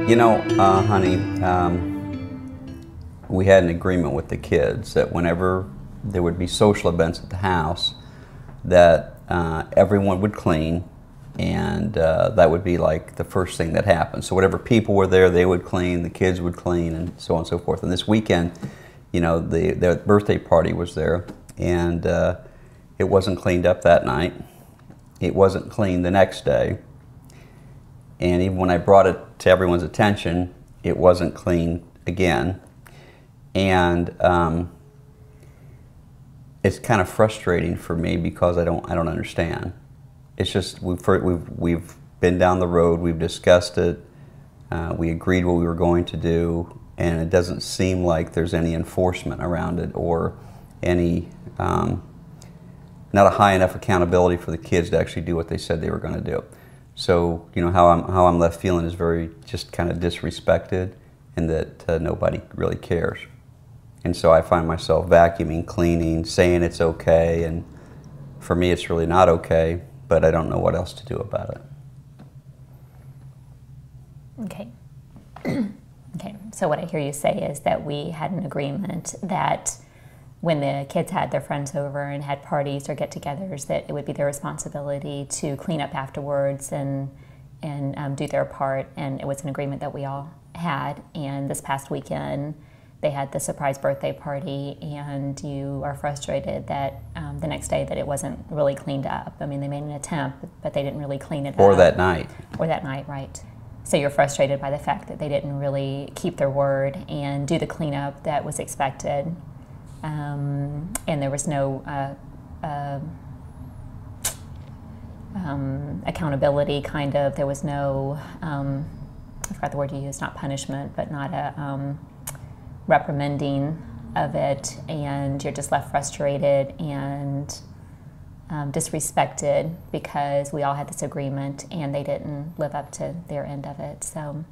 You know, honey, we had an agreement with the kids that whenever there would be social events at the house, that everyone would clean, and that would be like the first thing that happened. So whatever people were there, they would clean, the kids would clean, and so on and so forth. And this weekend, you know, their birthday party was there, and it wasn't cleaned up that night. It wasn't cleaned the next day. And even when I brought it to everyone's attention, it wasn't clean again. And it's kind of frustrating for me because I don't understand. It's just we've been down the road, we've discussed it, we agreed what we were going to do, and it doesn't seem like there's any enforcement around it or any not a high enough accountability for the kids to actually do what they said they were going to do. So, you know, how I'm left feeling is very just kind of disrespected, and that nobody really cares. And so I find myself vacuuming, cleaning, saying it's okay, and for me it's really not okay, but I don't know what else to do about it. Okay. Okay, so what I hear you say is that we had an agreement that when the kids had their friends over and had parties or get-togethers, that it would be their responsibility to clean up afterwards and do their part, and it was an agreement that we all had. And this past weekend, they had the surprise birthday party, and you are frustrated that the next day that it wasn't really cleaned up. I mean, they made an attempt, but they didn't really clean it up. Or that night. Or that night, right. So you're frustrated by the fact that they didn't really keep their word and do the cleanup that was expected. And there was no accountability, kind of. There was no, I forgot the word you used, not punishment, but not a reprimanding of it, and you're just left frustrated and disrespected because we all had this agreement and they didn't live up to their end of it. So,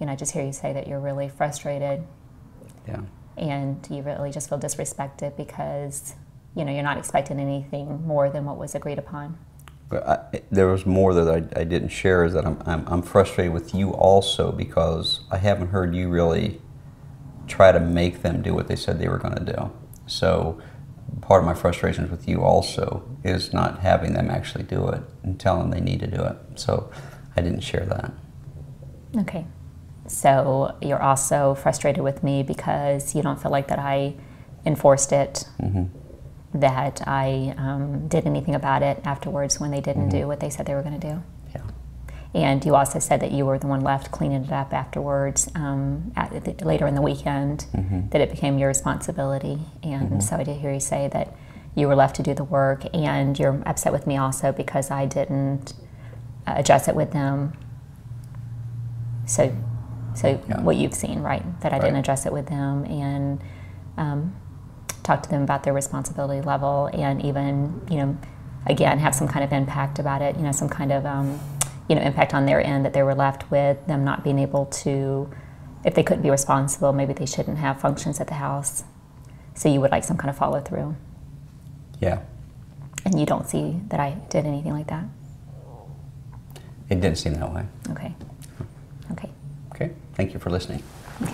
you know, I just hear you say that you're really frustrated. Yeah. And you really just feel disrespected because, you know, you're not expecting anything more than what was agreed upon. But there was more that I didn't share, is that I'm frustrated with you also because I haven't heard you really try to make them do what they said they were going to do. So part of my frustrations with you also is not having them actually do it and tell them they need to do it. So I didn't share that. Okay. So you're also frustrated with me because you don't feel like that I enforced it, that I did anything about it afterwards when they didn't do what they said they were going to do. Yeah. And you also said that you were the one left cleaning it up afterwards, later in the weekend, that it became your responsibility. And so I did hear you say that you were left to do the work, and you're upset with me also because I didn't address it with them. So yeah. What you've seen, right? That I didn't address it with them and talk to them about their responsibility level, and even, you know, again, have some kind of impact about it, you know, some kind of, you know, impact on their end, that they were left with them not being able to, if they couldn't be responsible, maybe they shouldn't have functions at the house. So you would like some kind of follow through. Yeah. And you don't see that I did anything like that? It didn't seem that way. Okay. Okay. Okay. Thank you for listening. Okay.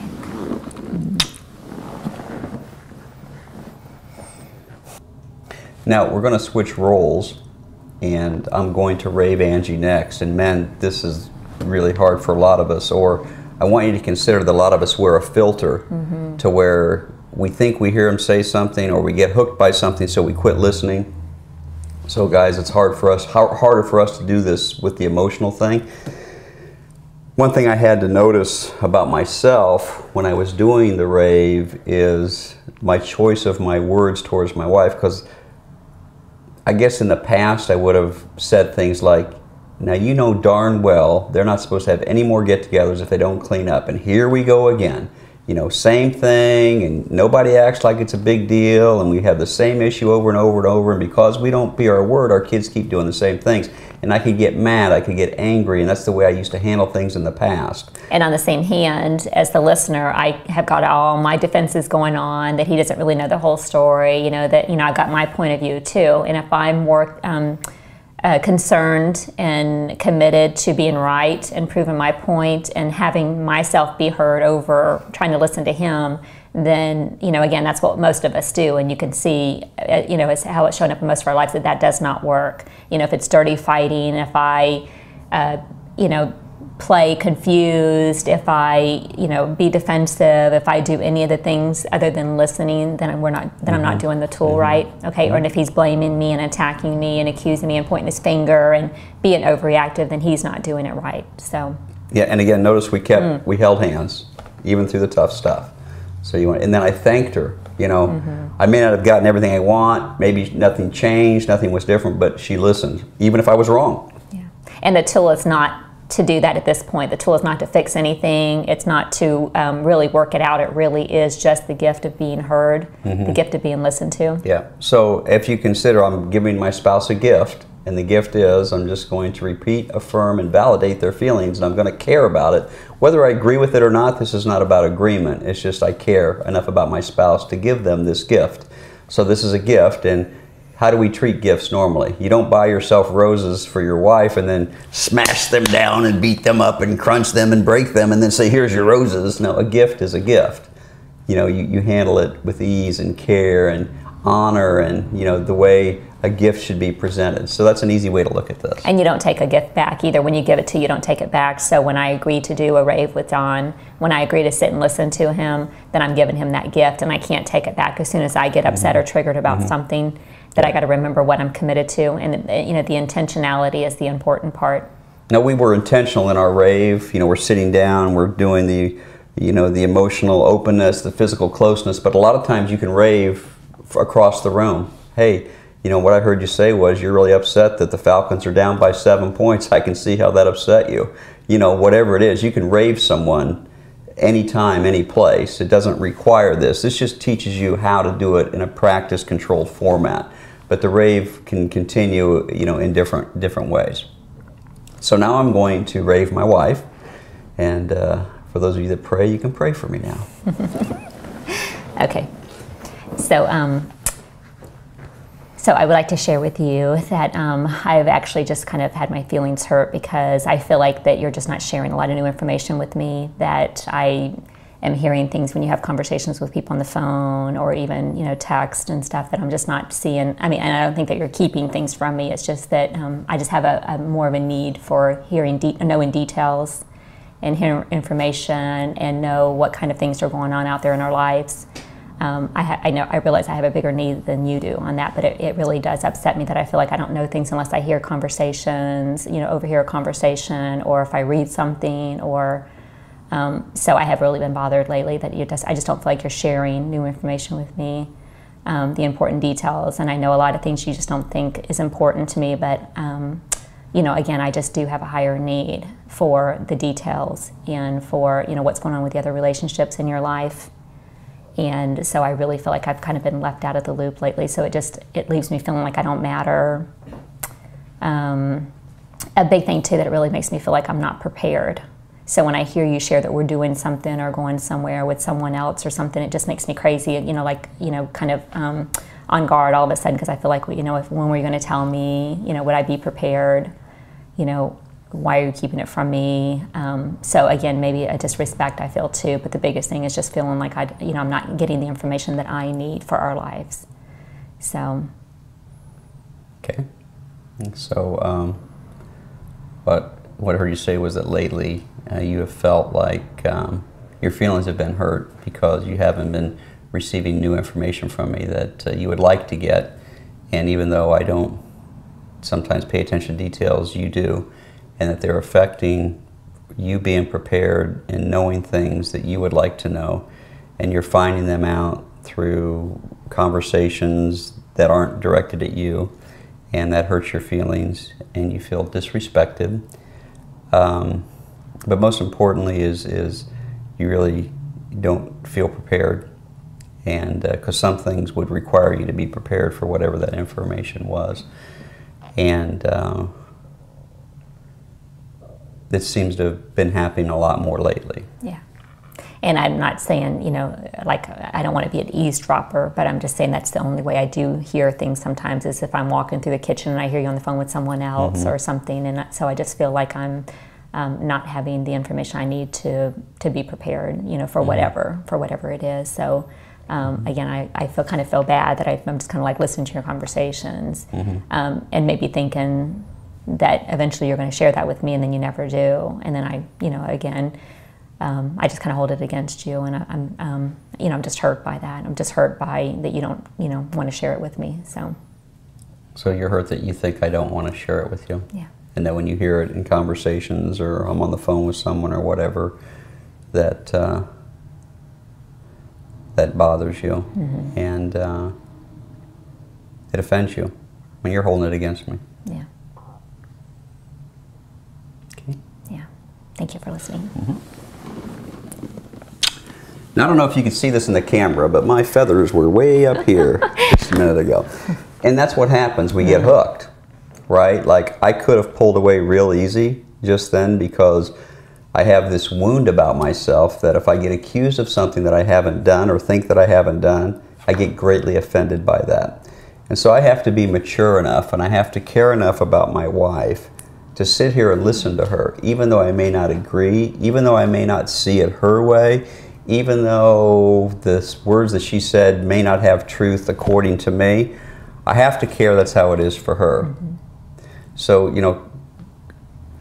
Now we're going to switch roles, and I'm going to rave Angie next. And man, this is really hard for a lot of us, or I want you to consider that a lot of us wear a filter to where we think we hear him say something, or we get hooked by something, so we quit listening. So guys, it's harder for us to do this with the emotional thing. One thing I had to notice about myself when I was doing the rave is my choice of my words towards my wife, because I guess in the past I would have said things like, now you know darn well they're not supposed to have any more get-togethers if they don't clean up, and here we go again. You know, same thing, and nobody acts like it's a big deal, and we have the same issue over and over and over, and because we don't be our word, our kids keep doing the same things. And I could get mad, I could get angry, and that's the way I used to handle things in the past. And on the same hand, as the listener, I have got all my defenses going on, that he doesn't really know the whole story, you know, that, you know, I've got my point of view too. And if I'm more concerned and committed to being right and proving my point and having myself be heard over trying to listen to him, then, you know, again, that's what most of us do. And you can see, you know, how it's shown up in most of our lives that does not work. You know, if it's dirty fighting, if I, you know, play confused, if I, you know, be defensive, if I do any of the things other than listening, then I'm not doing the tool right. Okay, or if he's blaming me and attacking me and accusing me and pointing his finger and being overreactive, then he's not doing it right. So yeah, and again, notice we held hands even through the tough stuff. So and then I thanked her. You know, I may not have gotten everything I want. Maybe nothing changed, nothing was different, but she listened, even if I was wrong. Yeah, and the tool is not to do that at this point. The tool is not to fix anything. It's not to really work it out. It really is just the gift of being heard, the gift of being listened to. Yeah. So if you consider I'm giving my spouse a gift, and the gift is I'm just going to repeat, affirm, and validate their feelings, and I'm going to care about it. Whether I agree with it or not, this is not about agreement. It's just I care enough about my spouse to give them this gift. So this is a gift, and how do we treat gifts normally? You don't buy yourself roses for your wife and then smash them down and beat them up and crunch them and break them and then say, here's your roses. No, a gift is a gift. You know, you handle it with ease and care and honor and, you know, the way a gift should be presented. So that's an easy way to look at this. And you don't take a gift back either. When you give it to you don't take it back. So when I agree to do a rave with Don, when I agree to sit and listen to him, then I'm giving him that gift and I can't take it back. As soon as I get upset or triggered about something, that I got to remember what I'm committed to, and you know, the intentionality is the important part. Now, we were intentional in our rave. You know, we're sitting down, we're doing the, you know, the emotional openness, the physical closeness, but a lot of times you can rave across the room. Hey, you know, what I heard you say was you're really upset that the Falcons are down by 7 points. I can see how that upset you. You know, whatever it is, you can rave someone anytime, any place. It doesn't require this. This just teaches you how to do it in a practice-controlled format. But the rave can continue, you know, in different ways. So now I'm going to rave my wife, and for those of you that pray, you can pray for me now. Okay. So, so I would like to share with you that I've actually just kind of had my feelings hurt because I feel like that you're just not sharing a lot of new information with me, that I am hearing things when you have conversations with people on the phone or even, you know, text and stuff that I'm just not seeing. I mean, and I don't think that you're keeping things from me. It's just that I just have a more of a need for knowing details and hearing information and know what kind of things are going on out there in our lives. I realize I have a bigger need than you do on that, but it really does upset me that I feel like I don't know things unless I hear conversations, you know, overhear a conversation, or if I read something, or so I have really been bothered lately that I just don't feel like you're sharing new information with me, the important details, and I know a lot of things you just don't think is important to me, but you know, again, I just do have a higher need for the details and for, you know, what's going on with the other relationships in your life. And so I really feel like I've kind of been left out of the loop lately, so it leaves me feeling like I don't matter. A big thing too that it really makes me feel like I'm not prepared. So when I hear you share that we're doing something or going somewhere with someone else or something, it just makes me crazy, you know, like, you know, kind of on guard all of a sudden, because I feel like, you know, when were you going to tell me, you know, would I be prepared, you know, why are you keeping it from me? So again, maybe a disrespect I feel too, but the biggest thing is just feeling like I'm not getting the information that I need for our lives. So. Okay. So, what I heard you say was that lately you have felt like your feelings have been hurt because you haven't been receiving new information from me that you would like to get, and even though I don't sometimes pay attention to details, you do, and that they're affecting you being prepared and knowing things that you would like to know, and you're finding them out through conversations that aren't directed at you, and that hurts your feelings and you feel disrespected. But most importantly is you really don't feel prepared, and because some things would require you to be prepared for whatever that information was. And this seems to have been happening a lot more lately. Yeah. And I'm not saying, you know, like I don't want to be an eavesdropper, but I'm just saying that's the only way I do hear things sometimes is if I'm walking through the kitchen and I hear you on the phone with someone else or something. And so I just feel like I'm not having the information I need to be prepared, you know, for whatever it is. So again, I kind of feel bad that I'm just kind of like listening to your conversations and maybe thinking that eventually you're going to share that with me, and then you never do. And then I, you know, again, I just kind of hold it against you, and I'm, you know, I'm just hurt by that. I'm just hurt by that you don't, you know, want to share it with me. So you're hurt that you think I don't want to share it with you. Yeah. And that when you hear it in conversations or I'm on the phone with someone or whatever, that that bothers you, and it offends you when you're holding it against me. Yeah. Okay. Yeah. Thank you for listening. Now, I don't know if you can see this in the camera, but my feathers were way up here just a minute ago. And that's what happens. We get hooked, right? Like, I could have pulled away real easy just then because I have this wound about myself that if I get accused of something that I haven't done or think that I haven't done, I get greatly offended by that. And so I have to be mature enough and I have to care enough about my wife to sit here and listen to her, even though I may not agree, even though I may not see it her way, even though the words that she said may not have truth according to me. I have to care that's how it is for her. So, you know,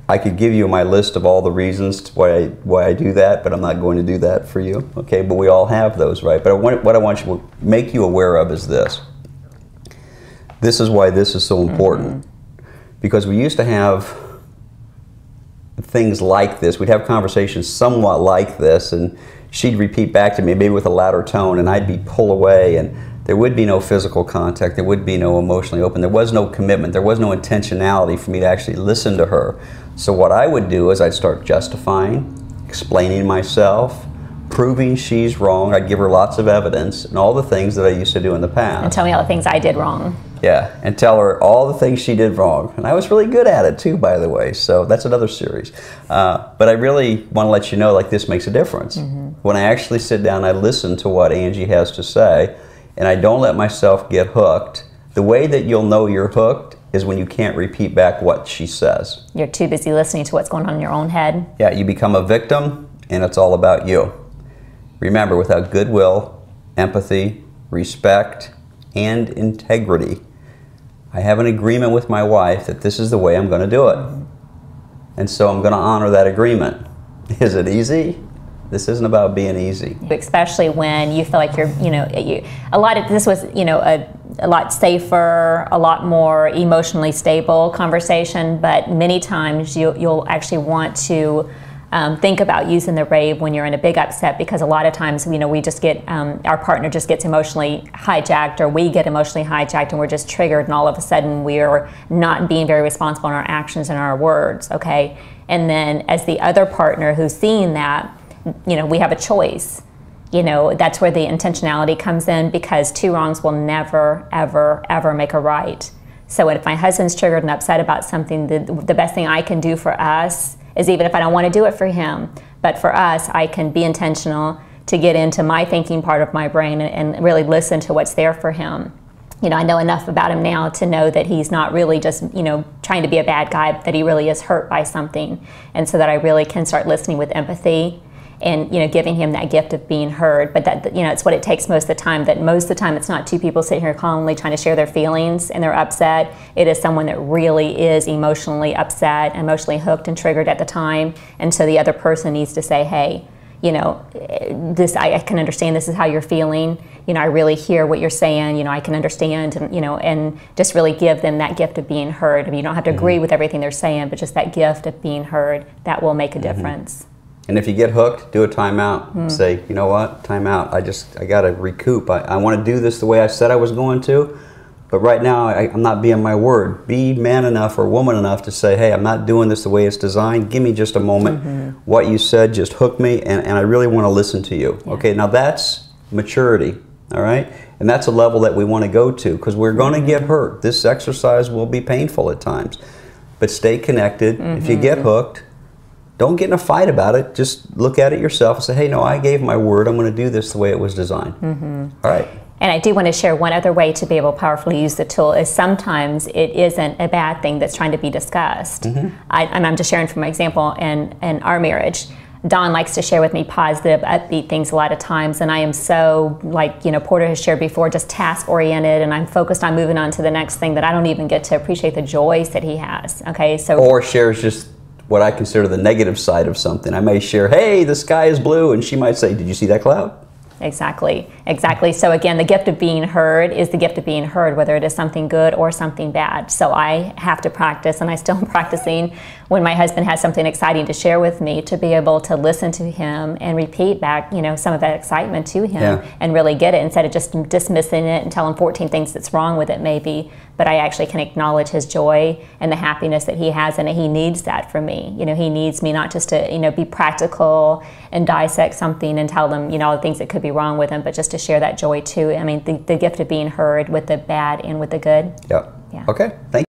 I could give you my list of all the reasons why I do that, but I'm not going to do that for you, okay? But we all have those, right? But what I want you to make you aware of is this. This is why this is so important. Because we used to have things like this. We'd have conversations somewhat like this, and she'd repeat back to me, maybe with a louder tone, and I'd be pull away, and there would be no physical contact, there would be no emotionally open, there was no commitment, there was no intentionality for me to actually listen to her. So what I would do is I'd start justifying, explaining myself, proving she's wrong. I'd give her lots of evidence and all the things that I used to do in the past. And tell me all the things I did wrong. Yeah, and tell her all the things she did wrong. And I was really good at it too, by the way, so that's another series. But I really want to let you know, like, this makes a difference. When I actually sit down, I listen to what Angie has to say, and I don't let myself get hooked. The way that you'll know you're hooked is when you can't repeat back what she says. You're too busy listening to what's going on in your own head. Yeah, you become a victim, and it's all about you. Remember, without goodwill, empathy, respect, and integrity, I have an agreement with my wife that this is the way I'm going to do it. And so I'm going to honor that agreement. Is it easy? This isn't about being easy. Especially when you feel like you're, you know, a lot of this was, you know, a lot safer, a lot more emotionally stable conversation, but many times you'll actually want to think about using the rave when you're in a big upset, because a lot of times, you know, we just get, our partner just gets emotionally hijacked, or we get emotionally hijacked, and we're just triggered, and all of a sudden we're not being very responsible in our actions and our words, okay? And then as the other partner who's seeing that, you know, we have a choice. You know, that's where the intentionality comes in, because two wrongs will never, ever, ever make a right. So if my husband's triggered and upset about something, the best thing I can do for us is, even if I don't want to do it for him, but for us, I can be intentional to get into my thinking part of my brain and really listen to what's there for him. You know, I know enough about him now to know that he's not really just, you know, trying to be a bad guy, that he really is hurt by something. And so that I really can start listening with empathy and, you know, giving him that gift of being heard. But that, you know, it's what it takes most of the time. That most of the time it's not two people sitting here calmly trying to share their feelings and they're upset. It is someone that really is emotionally upset, emotionally hooked and triggered at the time. And so the other person needs to say, hey, you know, this, I can understand this is how you're feeling. You know, I really hear what you're saying. You know, I can understand, and, you know, and just really give them that gift of being heard. I mean, you don't have to agree with everything they're saying, but just that gift of being heard, that will make a difference. And if you get hooked, do a timeout. Say, you know what, timeout. I got to recoup. I want to do this the way I said I was going to, but right now I'm not being my word. Be man enough or woman enough to say, hey, I'm not doing this the way it's designed. Give me just a moment. What you said just hooked me, and I really want to listen to you. Okay, now that's maturity, all right? And that's a level that we want to go to, because we're going to get hurt. This exercise will be painful at times, but stay connected. If you get hooked, don't get in a fight about it. Just look at it yourself and say, hey, no, I gave my word. I'm going to do this the way it was designed. All right. And I do want to share one other way to be able to powerfully use the tool is sometimes it isn't a bad thing that's trying to be discussed. And I'm just sharing from my example in our marriage. Don likes to share with me positive, upbeat things a lot of times, and I am so, like, you know, Porter has shared before, just task-oriented, and I'm focused on moving on to the next thing that I don't even get to appreciate the joys that he has, okay? So, or shares just what I consider the negative side of something. I may share, hey, the sky is blue, and she might say, did you see that cloud? Exactly, exactly. So again, the gift of being heard is the gift of being heard, whether it is something good or something bad. So I have to practice, and I still am practicing when my husband has something exciting to share with me, to be able to listen to him and repeat back, you know, some of that excitement to him and really get it, instead of just dismissing it and telling 14 things that's wrong with it maybe. But I actually can acknowledge his joy and the happiness that he has, and he needs that from me. You know, he needs me not just to, you know, be practical and dissect something and tell them, you know, all the things that could be wrong with him, but just to share that joy too. I mean, the gift of being heard with the bad and with the good. Yeah. Okay. Thank you.